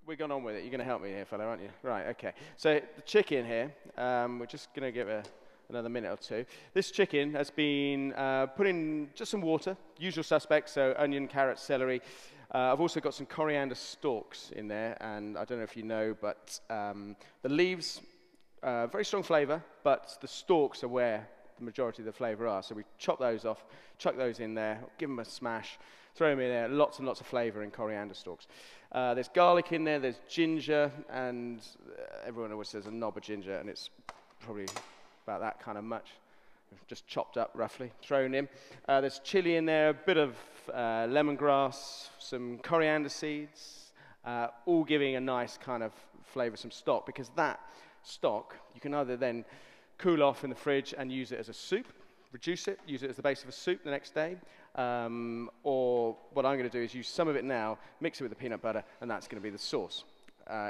we're going on with it. You're going to help me here, fella, aren't you? Right, okay. So the chicken here, we're just going to give it another minute or two. This chicken has been put in just some water, usual suspects, so onion, carrot, celery. I've also got some coriander stalks in there, and I don't know if you know, but the leaves, very strong flavour, but the stalks are where the majority of the flavour are. So we chop those off, chuck those in there, give them a smash, throw them in there, lots and lots of flavour in coriander stalks. There's garlic in there, there's ginger, and everyone always says a knob of ginger, and it's probably about that kind of much, just chopped up roughly, thrown in. There's chilli in there, a bit of lemongrass, some coriander seeds, all giving a nice kind of flavoursome stock, because that stock you can either then cool off in the fridge and use it as a soup, reduce it, use it as the base of a soup the next day, or what I'm going to do is use some of it now, mix it with the peanut butter, and that's going to be the sauce.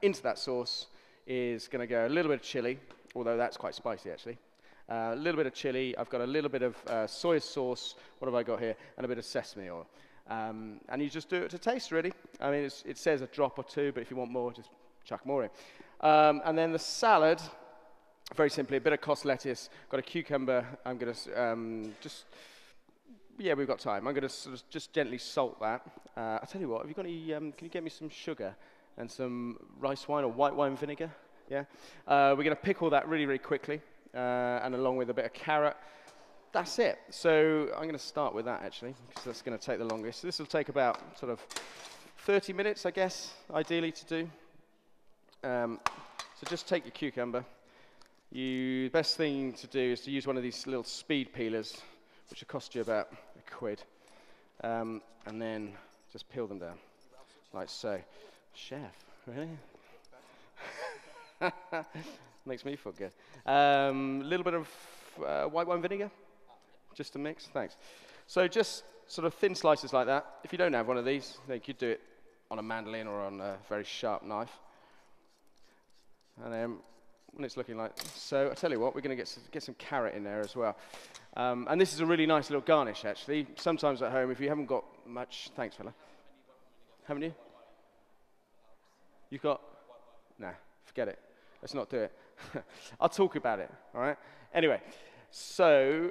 Into that sauce is going to go a little bit of chili, although that's quite spicy actually. A little bit of chili, I've got a little bit of soy sauce, what have I got here, and a bit of sesame oil. And you just do it to taste really. I mean, it says a drop or two, but if you want more, just chuck more in. And then the salad, very simply, a bit of cos lettuce, got a cucumber, I'm going to yeah, we've got time. I'm going to sort of just gently salt that. I'll tell you what, have you got any, can you get me some sugar and some rice wine or white wine vinegar? Yeah. We're going to pickle that really, really quickly, and along with a bit of carrot. That's it. So I'm going to start with that, actually, because that's going to take the longest. So this will take about sort of 30 minutes, I guess, ideally to do. So just take your cucumber. The best thing to do is to use one of these little speed peelers, which will cost you about £1. And then just peel them down, like so. Chef, really? Makes me feel good. A little bit of white wine vinegar, just to mix. Thanks. So just sort of thin slices like that. If you don't have one of these, then you could do it on a mandolin or on a very sharp knife. And then when it's looking like so, I tell you what, we're going to get some carrot in there as well. And this is a really nice little garnish, actually. Sometimes at home, if you haven't got much, thanks, fella. Haven't you? You've got? Nah, forget it. Let's not do it. I'll talk about it, all right? Anyway, so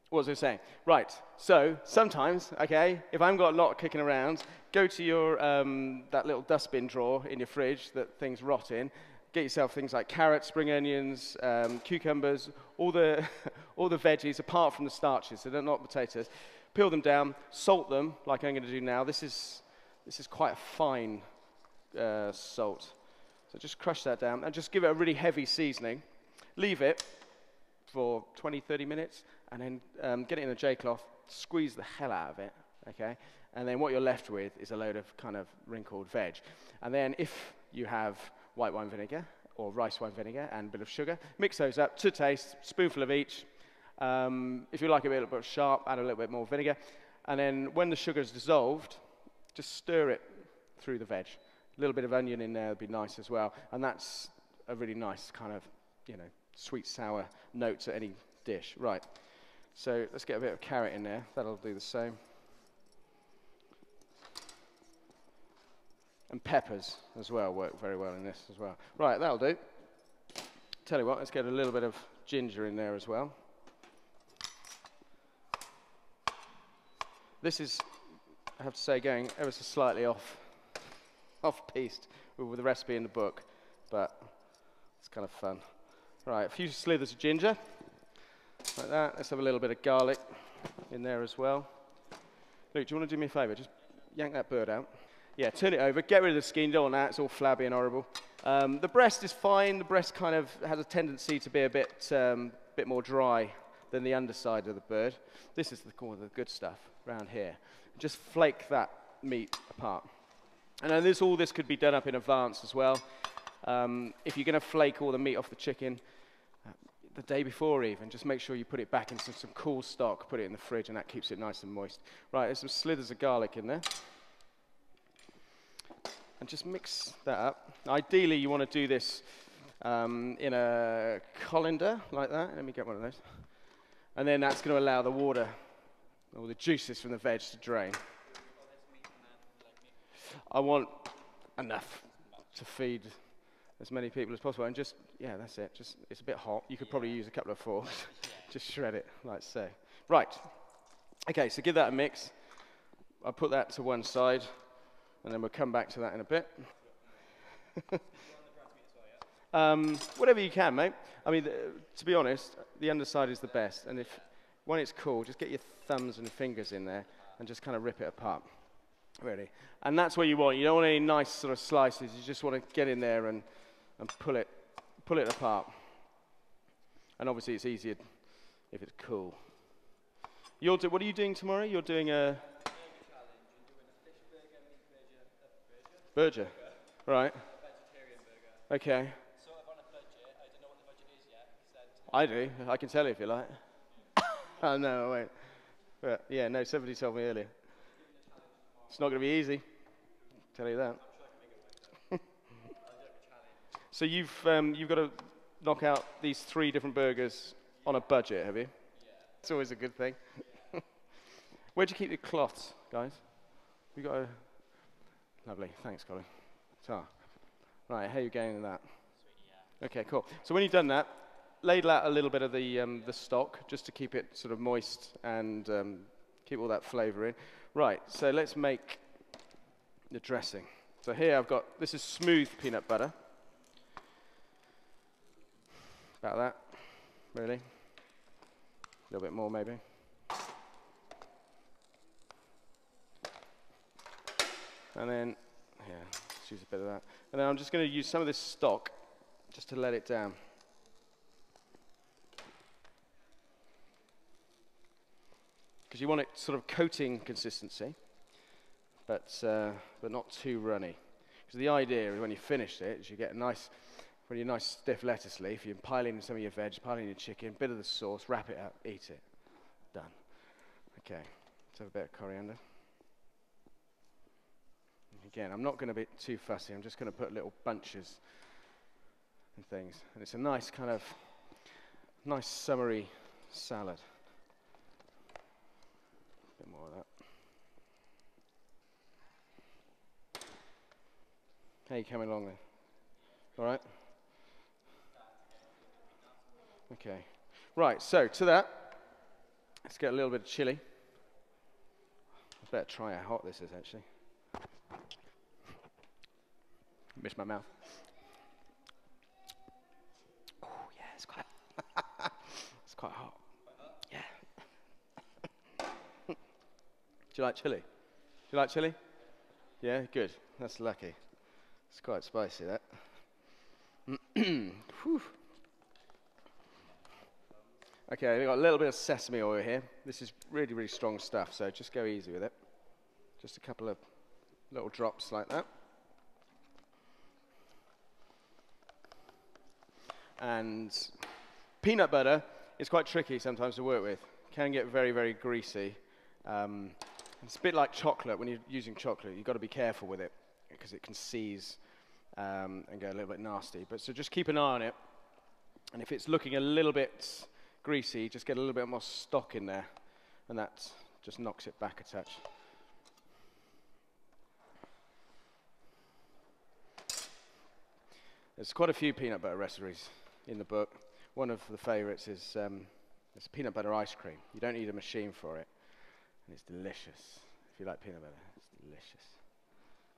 what was I saying? Right, so sometimes, okay, if I haven't got a lot kicking around, go to your, that little dustbin drawer in your fridge that things rot in, get yourself things like carrots, spring onions, cucumbers, all the veggies apart from the starches, so they're not potatoes. Peel them down, salt them, like I'm going to do now. This is quite a fine salt. So just crush that down and just give it a really heavy seasoning. Leave it for 20, 30 minutes, and then get it in a J-cloth, squeeze the hell out of it, okay? And then what you're left with is a load of kind of wrinkled veg. And then if you have white wine vinegar or rice wine vinegar and a bit of sugar, mix those up to taste, spoonful of each. If you like it a little bit sharp, add a little bit more vinegar. And then when the sugar is dissolved, just stir it through the veg. A little bit of onion in there would be nice as well. And that's a really nice kind of, you know, sweet, sour note to any dish. Right, so let's get a bit of carrot in there. That'll do the same. And peppers as well work very well in this as well. Right, that'll do. Tell you what, let's get a little bit of ginger in there as well. This is, I have to say, going ever so slightly off-piste with the recipe in the book, but it's kind of fun. Right, a few slithers of ginger, like that. Let's have a little bit of garlic in there as well. Luke, do you want to do me a favour? Just yank that bird out. Yeah, turn it over, get rid of the skin, don't want that, it's all flabby and horrible. The breast is fine. The breast kind of has a tendency to be a bit more dry than the underside of the bird. This is the good stuff around here. Just flake that meat apart. And then all this could be done up in advance as well. If you're going to flake all the meat off the chicken the day before even, just make sure you put it back into some cool stock, put it in the fridge, and that keeps it nice and moist. Right, there's some slithers of garlic in there. And just mix that up. Ideally, you want to do this in a colander like that. Let me get one of those. And then that's going to allow the water, or the juices from the veg to drain. I want enough to feed as many people as possible. And just, yeah, that's it. Just, it's a bit hot. You could probably use a couple of forks. Just shred it, like so. Right. Okay, so give that a mix. I'll put that to one side, and then we'll come back to that in a bit. Whatever you can, mate. I mean, to be honest, the underside is the best. And when it's cool, just get your thumbs and fingers in there and just kind of rip it apart, really. And that's what you want. You don't want any nice sort of slices. You just want to get in there and pull it apart. And obviously, it's easier if it's cool. What are you doing tomorrow? You're doing a burger, right? Okay. Sort of on a budget. I don't know what the budget is yet. I do. I can tell you if you like. Oh, no, wait. But, yeah, no, somebody told me earlier. It's not going to be easy. Tell you that. So you've got to knock out these 3 different burgers on a budget, have you? Yeah. It's always a good thing. Where'd you keep your cloths, guys? We got a... Lovely. Thanks, Colin. So, right, how are you going with that? Sweet, yeah. Okay, cool. So when you've done that, ladle out a little bit of the stock just to keep it sort of moist and keep all that flavour in. Right, so let's make the dressing. So here I've got, this is smooth peanut butter. About that, really. A little bit more maybe. And then, yeah, let's use a bit of that. And then I'm just going to use some of this stock just to let it down. Because you want it sort of coating consistency, but not too runny. Because the idea is when you finish it, is you get a nice, really nice stiff lettuce leaf, you pile in some of your veg, pile in your chicken, bit of the sauce, wrap it up, eat it. Done. Okay, let's have a bit of coriander. Again, I'm not going to be too fussy, I'm just going to put little bunches and things. And it's a nice kind of, nice summery salad. A bit more of that. How are you coming along then? All right? Okay. Right, so to that, let's get a little bit of chilli. I better try how hot this is, actually. Missed my mouth. Oh, yeah, it's quite it's quite hot. Yeah. Do you like chili? Do you like chili? Yeah, good. That's lucky. It's quite spicy, that. Okay, we've got a little bit of sesame oil here. This is really, really strong stuff, so just go easy with it. Just a couple of little drops like that. And peanut butter is quite tricky sometimes to work with. Can get very, very greasy. It's a bit like chocolate. When you're using chocolate, you've got to be careful with it because it can seize and go a little bit nasty. But so just keep an eye on it. And if it's looking a little bit greasy, just get a little bit more stock in there, and that just knocks it back a touch. There's quite a few peanut butter recipes in the book. One of the favourites is peanut butter ice cream. You don't need a machine for it, and it's delicious. If you like peanut butter, it's delicious.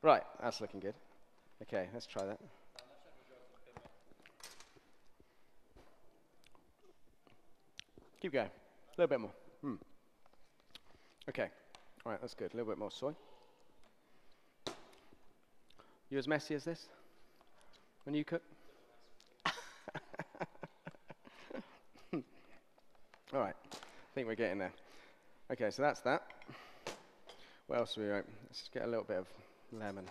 Right, that's looking good. Okay, let's try that. Keep going. A little bit more. Okay. All right, that's good. A little bit more soy. You as messy as this when you cook? All right. I think we're getting there. Okay, so that's that. What else do we want? Let's just get a little bit of lemon.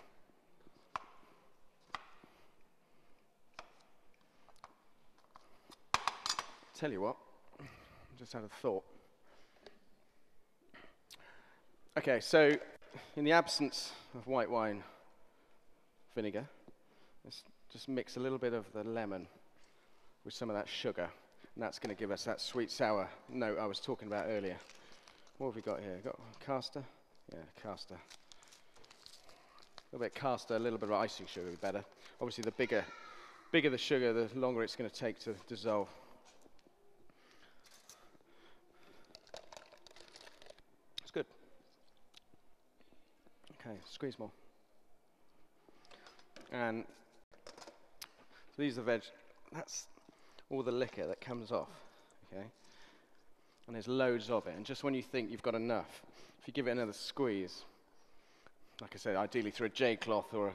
Tell you what. Just had a thought. Okay, so in the absence of white wine vinegar, let's just mix a little bit of the lemon with some of that sugar, and that's going to give us that sweet sour note I was talking about earlier. What have we got here? Got castor? Yeah, castor. little bit caster, a little bit of icing sugar would be better. Obviously, the bigger the sugar, the longer it's going to take to dissolve. It's good. Okay, squeeze more. And so these are the veg. That's all the liquor that comes off. Okay, and there's loads of it. And just when you think you've got enough, if you give it another squeeze, like I said, ideally through a J cloth or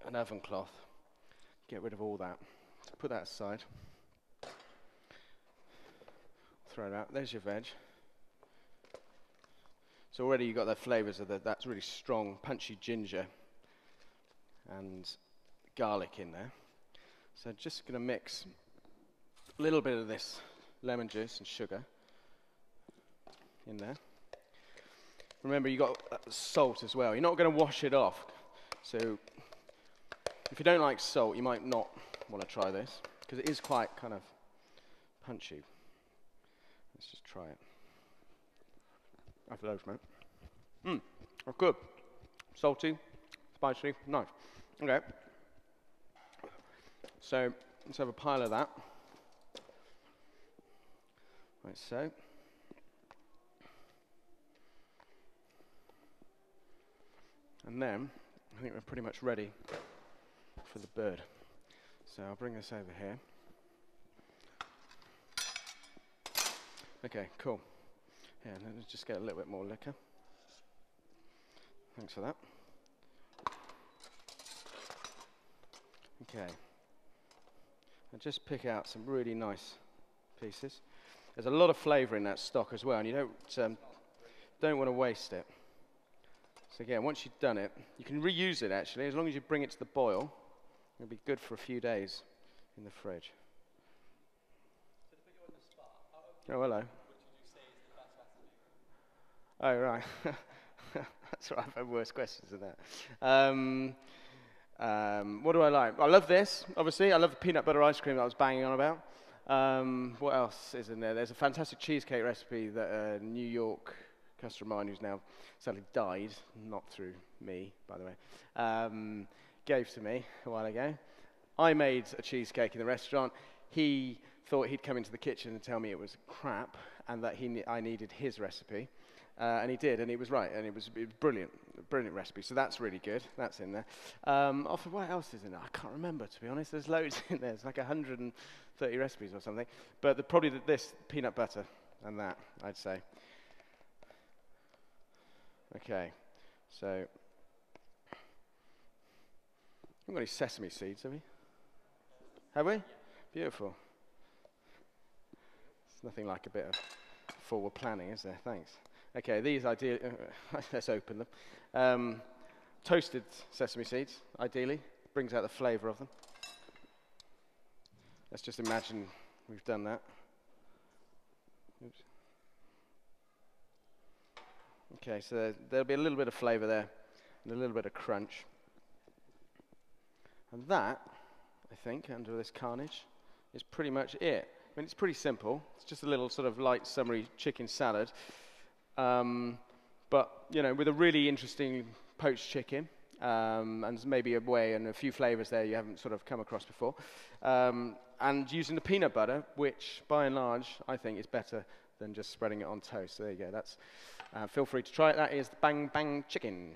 an oven cloth, get rid of all that. So put that aside. Throw it out. There's your veg. So already you've got the flavours of that's really strong, punchy ginger and garlic in there. So just going to mix a little bit of this lemon juice and sugar in there. Remember, you've got salt as well. You're not going to wash it off. So if you don't like salt, you might not want to try this, because it is quite kind of punchy. Let's just try it. I've loads, mate. Oh, good. Salty, spicy, nice. Okay. So let's have a pile of that. Like so. And then, I think we're pretty much ready for the bird. So I'll bring this over here. Okay, cool. Yeah, let's just get a little bit more liquor. Thanks for that. Okay. And just pick out some really nice pieces. There's a lot of flavour in that stock as well, and you don't want to waste it. So again, once you've done it, you can reuse it actually, as long as you bring it to the boil. It'll be good for a few days in the fridge. So to put you on the spot, Oh, hello. what would you say is the best recipe? Oh, right. That's right, I've had worse questions than that. What do I like? I love this, obviously. I love the peanut butter ice cream that I was banging on about. What else is in there? There's a fantastic cheesecake recipe that a New York customer of mine, who's now sadly died, not through me, by the way, gave to me a while ago. I made a cheesecake in the restaurant. He thought he'd come into the kitchen and tell me it was crap and that I needed his recipe. And he did, and he was right, and it was brilliant recipe. So that's really good. That's in there. What else is in there? I can't remember, to be honest. There's loads in there. There's like 130 recipes or something. But probably this peanut butter and that, I'd say. Okay, so haven't got any sesame seeds, have we? Have we? Beautiful. It's nothing like a bit of forward planning, is there? Thanks. Okay, these ideally, let's open them. Toasted sesame seeds, ideally, brings out the flavour of them. Let's just imagine we've done that. Oops. Okay, so there'll be a little bit of flavour there and a little bit of crunch. And that, I think, under this carnage, is pretty much it. I mean, it's pretty simple. It's just a little sort of light, summery chicken salad. But, you know, with a really interesting poached chicken, and maybe a way and a few flavours there you haven't sort of come across before. And using the peanut butter, which, by and large, I think is better than just spreading it on toast. So there you go. That's, feel free to try it. That is the Bang Bang Chicken.